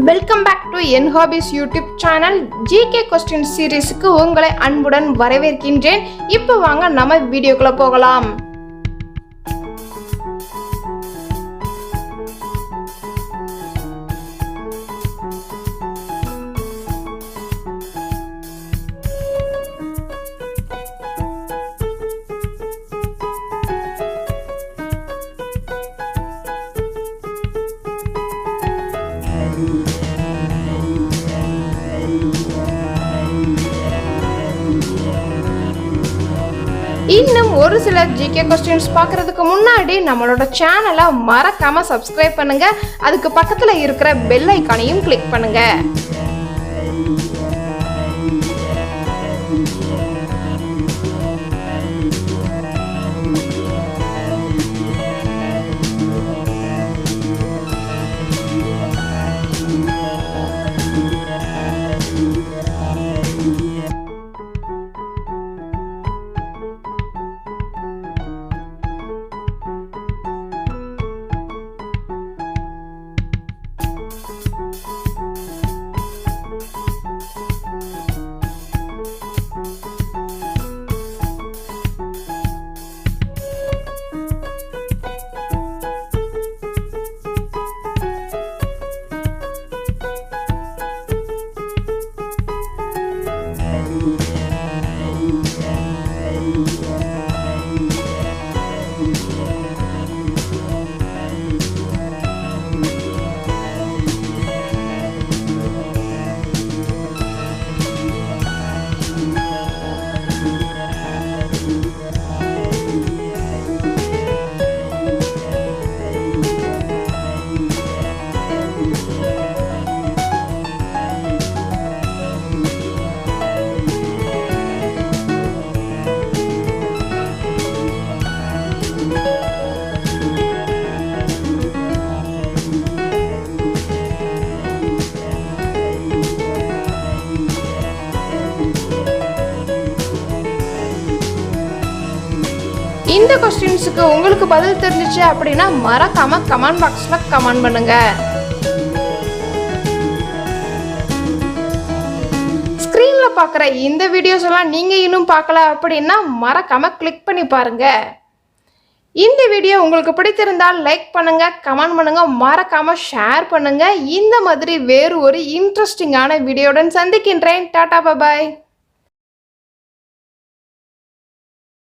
Welcome back to என் hobbies YouTube channel. GK question சீரீஸுக்கு உங்களை அன்புடன் வரவேற்கின்றேன். இப்போ வாங்க நம்ம வீடியோக்குள்ள போகலாம். இன்னும் ஒரு சில ஜிகே கொஸ்டின்ஸ் பார்க்கறதுக்கு முன்னாடி நம்மளோட சேனலை மறக்காம சப்ஸ்கிரைப் பண்ணுங்க. அதுக்கு பக்கத்துல இருக்கிற பெல் ஐகானையும் கிளிக் பண்ணுங்க. இந்த கொஸ்டின்ஸுக்கு உங்களுக்கு பதில் தெரிஞ்சிச்சு அப்படின்னா மறக்காம கமெண்ட் பாக்ஸ்ல கமெண்ட் பண்ணுங்க. ஸ்கிரீன்ல பார்க்குற இந்த வீடியோஸ் எல்லாம் நீங்க இன்னும் பார்க்கல அப்படின்னா மறக்காம கிளிக் பண்ணி பாருங்க. இந்த வீடியோ உங்களுக்கு பிடித்திருந்தால் லைக் பண்ணுங்க, கமெண்ட் பண்ணுங்க, மறக்காம ஷேர் பண்ணுங்க. இந்த மாதிரி வேறு ஒரு இன்ட்ரெஸ்டிங்கான வீடியோவுடன் சந்திக்கின்றேன். டாடா, பாய்.